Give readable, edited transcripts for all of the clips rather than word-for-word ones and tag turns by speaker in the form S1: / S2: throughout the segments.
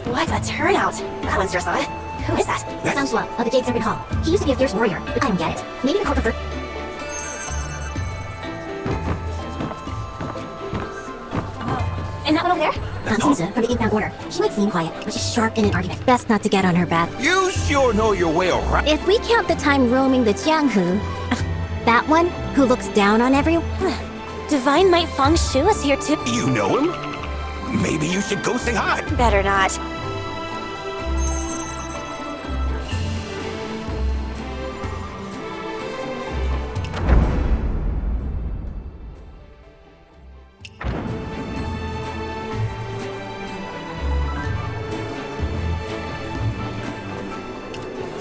S1: What a turnout! That one's your son. Who is that? Sounds Love of the Jade Serpent Hall. He used to be a fierce warrior, but I don't get it. Maybe the cult prefer. And that one over there? Constanza from the Inbound Order. She might seem quiet, but she's sharp in an argument. Best not to get on her bad.
S2: You sure know your way around.
S1: If we count the time roaming the Jianghu, that one who looks down on everyone. Divine Might Feng Shu is here too.
S2: You know him? Maybe you should go say hi.
S1: Better not.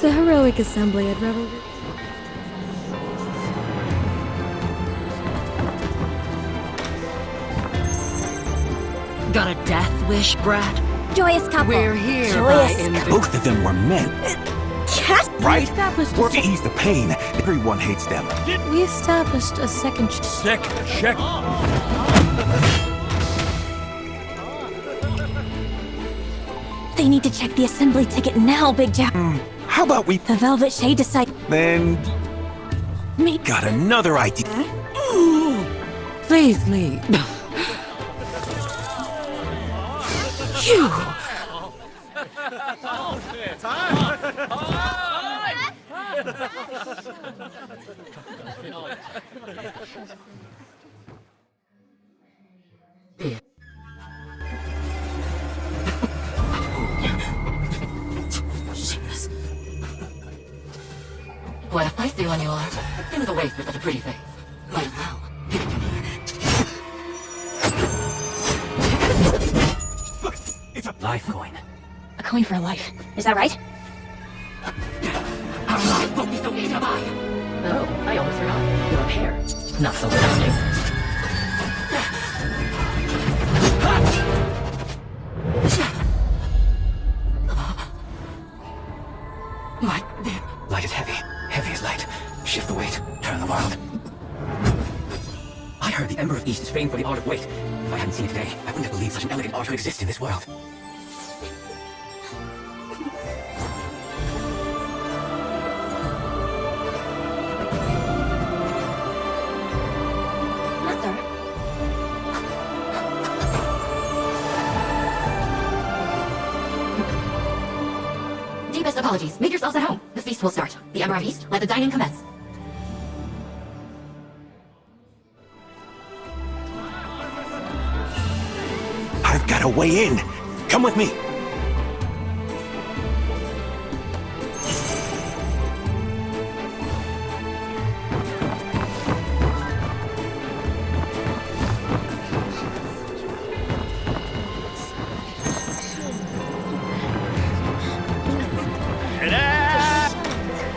S3: The heroic assembly at Revelry.
S4: Got a death wish, brat?
S1: Joyous couple.
S4: We're here
S1: Joyous
S4: by
S2: Both of them were men,
S1: Yes.
S2: right?
S3: established
S2: To
S3: a
S2: ease the pain, everyone hates them.
S3: We established a second
S5: Second check.
S1: They need to check the assembly ticket now, Big Jack.
S2: How about we
S1: The Velvet Shade decide.
S2: then
S1: Me.
S2: got another idea?
S4: Please leave. Phew. What a feisty one you are. Into the waist with such a pretty face. But how?
S2: It's a
S4: Life coin.
S1: A coin for a life. Is that right?
S4: Our life won't be so easy to buy. Oh, I almost forgot. You're a pair. Not so disgusting. My dear. Light is heavy. Heavy is light. Shift the weight. Turn the world. I heard the Emperor of East is famed for the art of weight. If I hadn't seen it today, I wouldn't have believed such an elegant art could exist in this world.
S1: Mother.
S4: Deepest apologies. Make yourselves at home. The feast will start. The Emperor of East, let the dining commence.
S2: I've got a way in. Come with me.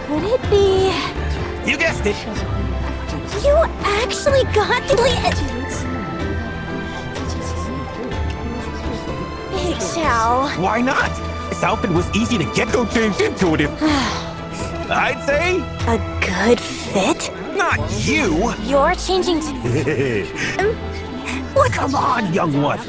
S1: Could it be?
S2: You guessed it.
S1: You actually got to it! Big Chow.
S2: Why not? This outfit was easy to get. Go change into it if... I'd say
S1: A good fit?
S2: not you.
S1: You're changing to...
S2: What? Come on, young one.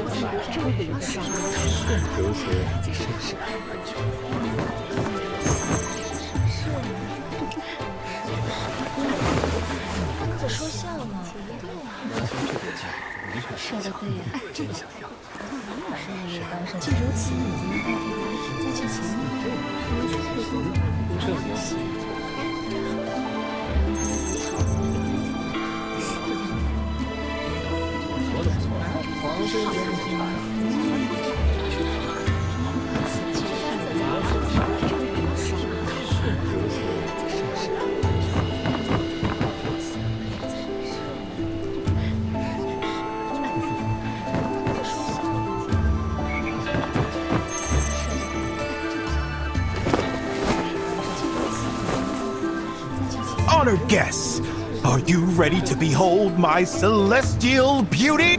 S2: Honored guests, are you ready to behold my celestial beauty?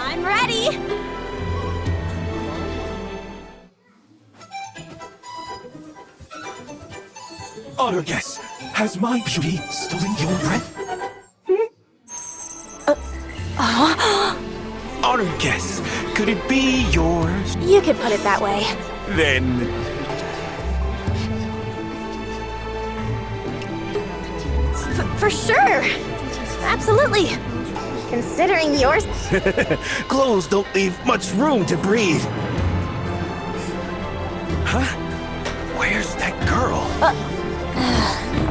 S1: I'm ready!
S2: Honor guest, has my beauty stolen your breath? Honor guest, could it be yours?
S1: You could put it that way.
S2: Then...
S1: For sure! Absolutely! Considering yours...
S2: Clothes don't leave much room to breathe. Huh? Where's that girl?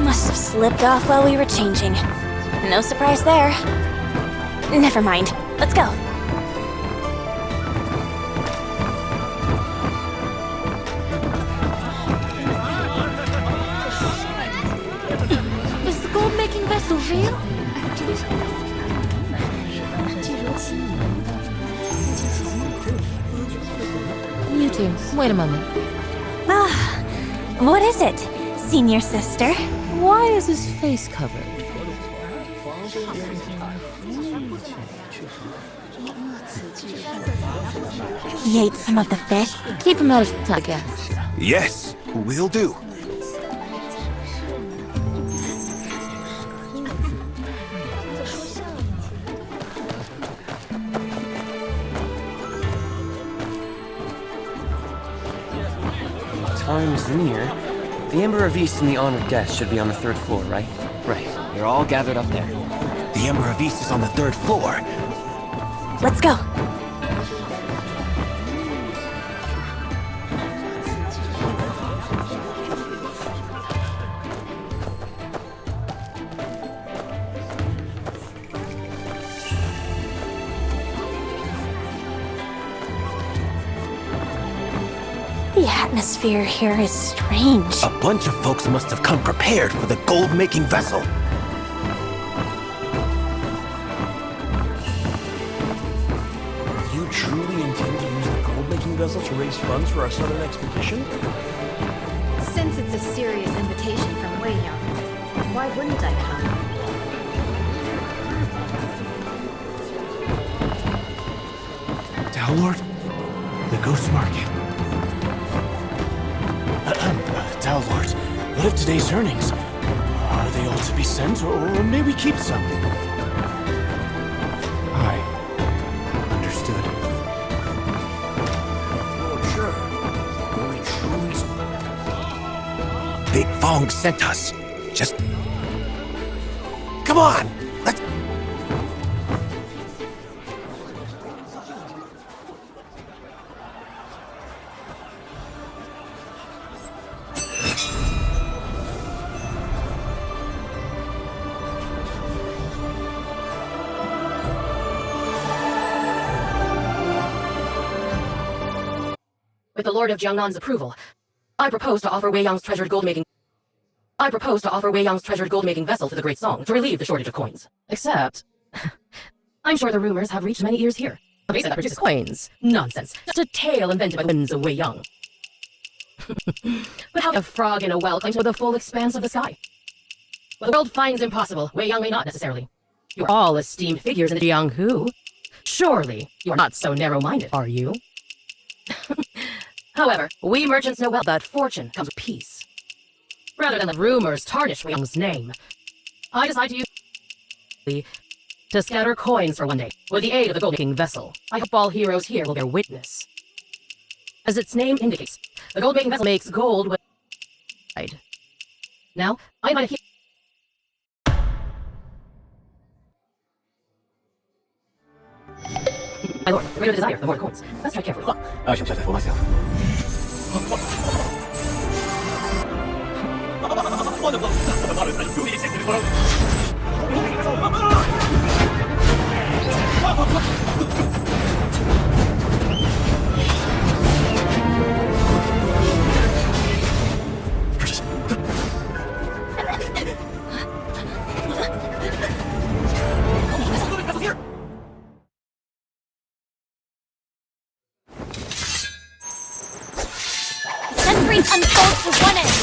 S1: Must have slipped off while we were changing. No surprise there. Never mind. Let's go.
S3: Is the gold-making vessel real? You two, wait a moment.
S1: Ah, what is it, senior sister?
S3: Why is his face covered?
S1: He ate some of the fish.
S3: Keep him out of sight, I guess.
S2: Yes, will do.
S5: Time's near. The Ember of East and the honored guests should be on the 3rd floor, right? Right. They're all gathered up there.
S2: The Ember of East is on the 3rd floor.
S1: Let's go. The atmosphere here is strange.
S2: A bunch of folks must have come prepared for the gold-making vessel.
S6: You truly intend to use the gold-making vessel to raise funds for our southern expedition?
S7: Since it's a serious invitation from Wei Young, why wouldn't I come?
S2: Downlord? The Ghost Market.
S6: Lord, what of today's earnings? Are they all to be sent, or may we keep some?
S2: I understood.
S6: Oh, sure. When we truly...
S2: Big Fong sent us. Just... Come on! Let's...
S8: With the Lord of Jiangnan's approval, I propose to offer Wei Yang's treasured gold-making vessel to the Great Song to relieve the shortage of coins. Except, I'm sure the rumors have reached many ears here. A basin that produces coins. Nonsense. Just a tale invented by the winds of Wei Yang. But how can a frog in a well claim to the full expanse of the sky? What the world finds impossible, Wei Yang may not necessarily. You are all esteemed figures in the Jianghu. Surely, you are not so narrow-minded, are you? However, we merchants know well that fortune comes with peace. Rather than let rumors tarnish Wei Yang's name, I decide to use to scatter coins for one day, with the aid of the gold-making vessel. I hope all heroes here will bear witness. As its name indicates, the gold-making vessel makes gold with... Now, I invite a My lord, the greater the desire, the more the coins. Let's try carefully.
S4: I shall judge that for myself.
S1: Sentries unfold to one end.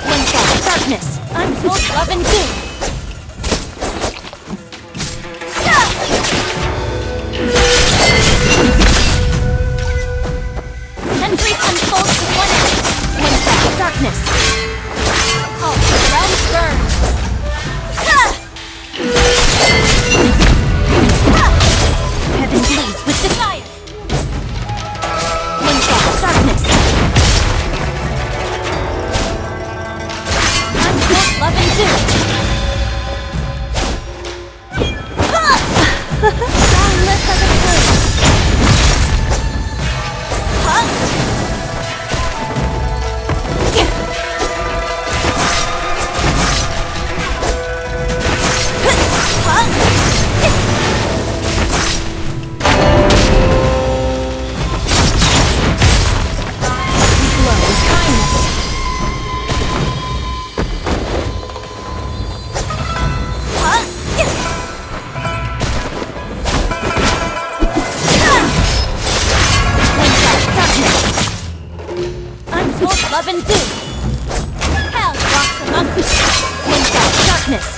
S1: One shot, darkness. I'm full love and doom. Doom! Boundless as a flame! Love and doom! Hell walks among us! Winds out darkness!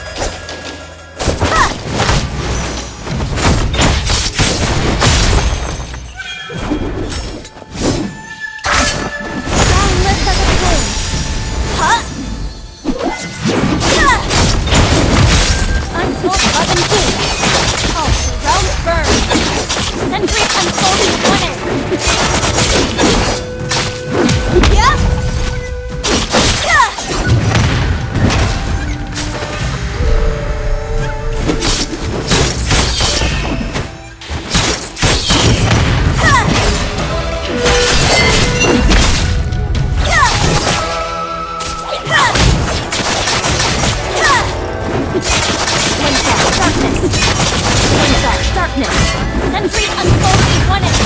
S1: Boundless as a flame! Untold love and doom! All the realms burn! Centuries unfolding one end! Yeah! Darkness! Centuries unfolding one end!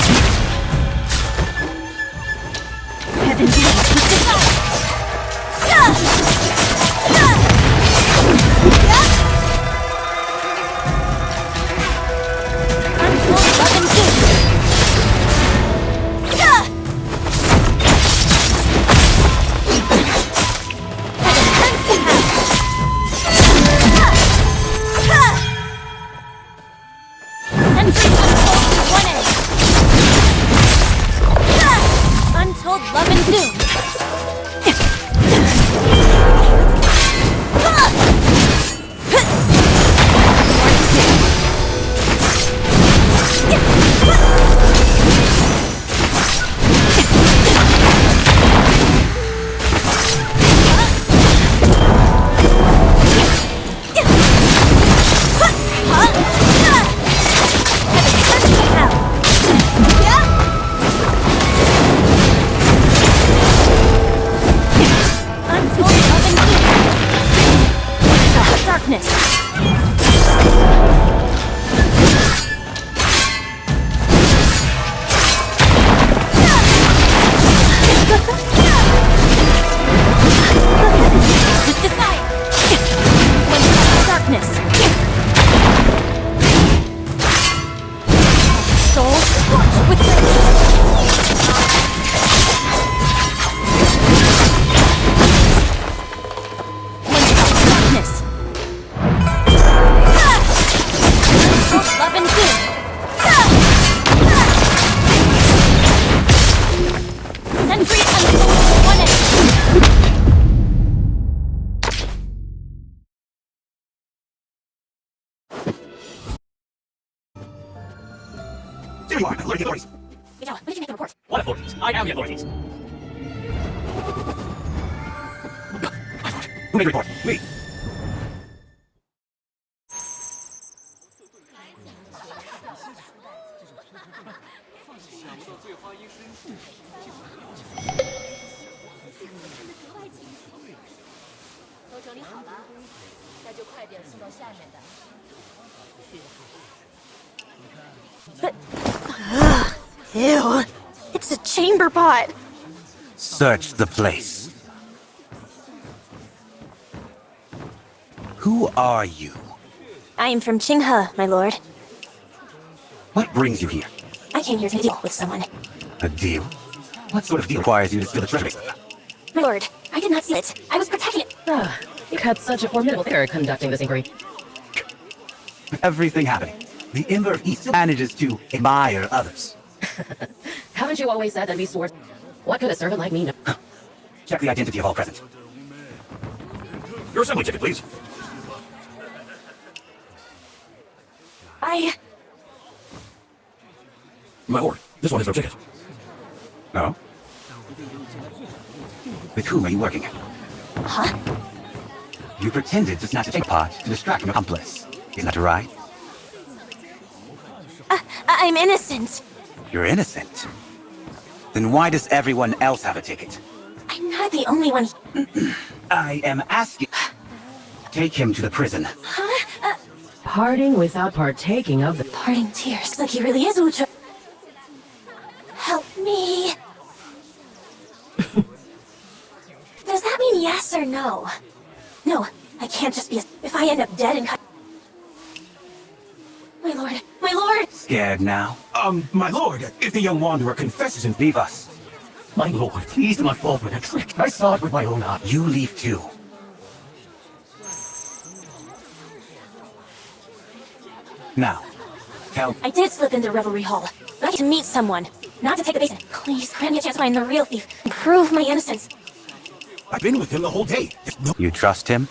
S1: Heaven bleeds with desire! Untold love and doom! Heaven turns to hell! Centuries unfolding one end! Untold love and doom! Darkness! With desire! Darkness! Soul scorched with rage! Darkness! Love and doom! Centuries unfolding one end!
S2: There you are, alert the authorities.
S1: What did you make the report?
S6: What authorities? I am the authorities.
S2: Who made the report? Me.
S1: Ew! It's a chamber pot!
S2: Search the place. Who are you?
S1: I am from Qinghe, my lord.
S2: What brings you here?
S1: I came here to deal with someone.
S2: A deal? What sort of deal requires you to steal a treasure?
S1: My lord, I did not steal it. I was protecting it.
S8: You had such a formidable figure conducting this inquiry.
S2: With everything happening, the Ember of East manages to admire others.
S8: Haven't you always said that we swords? What could a servant like me know?
S2: Check the identity of all present.
S6: Your assembly ticket, please. My lord, this one is our ticket.
S2: No? With whom are you working?
S1: Huh?
S4: You pretended to snatch a pot to distract an accomplice. Isn't that right?
S1: I'm innocent.
S4: You're innocent. Then why does everyone else have a ticket?
S1: I'm not the only one.
S4: I am asking. Take him to the prison.
S1: Huh?
S8: Parting without partaking of the...
S1: Parting tears. Like he really is Ucho. Help me. Does that mean yes or no? No, I can't just be if I end up dead and cut. My lord, my lord!
S4: Scared now?
S2: My lord, if the young wanderer confesses and
S4: Leave us.
S6: My lord, please do not fall for that trick. I saw it with my own eyes.
S4: You leave too. Now, tell
S1: I did slip into Revelry Hall. But to meet someone, not to take the base. Please, grant me a chance to find the real thief and prove my innocence.
S2: I've been with him the whole day. No,
S4: you trust him.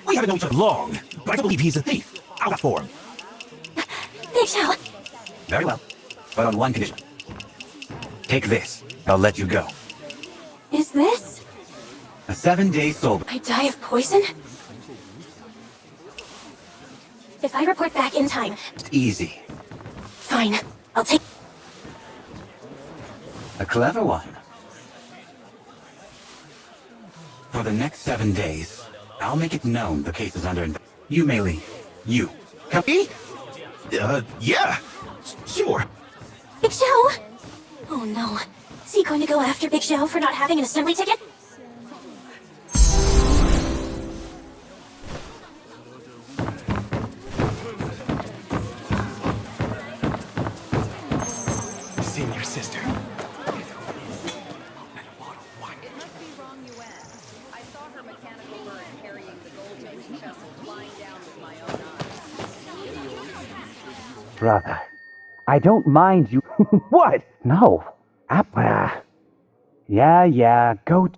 S2: we haven't known each other long, but I don't believe he's a thief. I'll ask for him.
S1: Big Show,
S4: Very well. But on one condition. Take this. I'll let you go.
S1: is this?
S4: A 7-day sober.
S1: I die of poison? If I report back in time,
S4: Easy.
S1: fine. I'll take.
S4: A clever one. For the next 7 days, I'll make it known the case is under investigation. You may leave. You. Come.
S2: Me? Yeah. Sure.
S1: Big Show! Oh no. Is he going to go after Big Show for not having an assembly ticket?
S6: Seen your sister.
S4: Brother, I don't mind you. What? No. Yeah, go.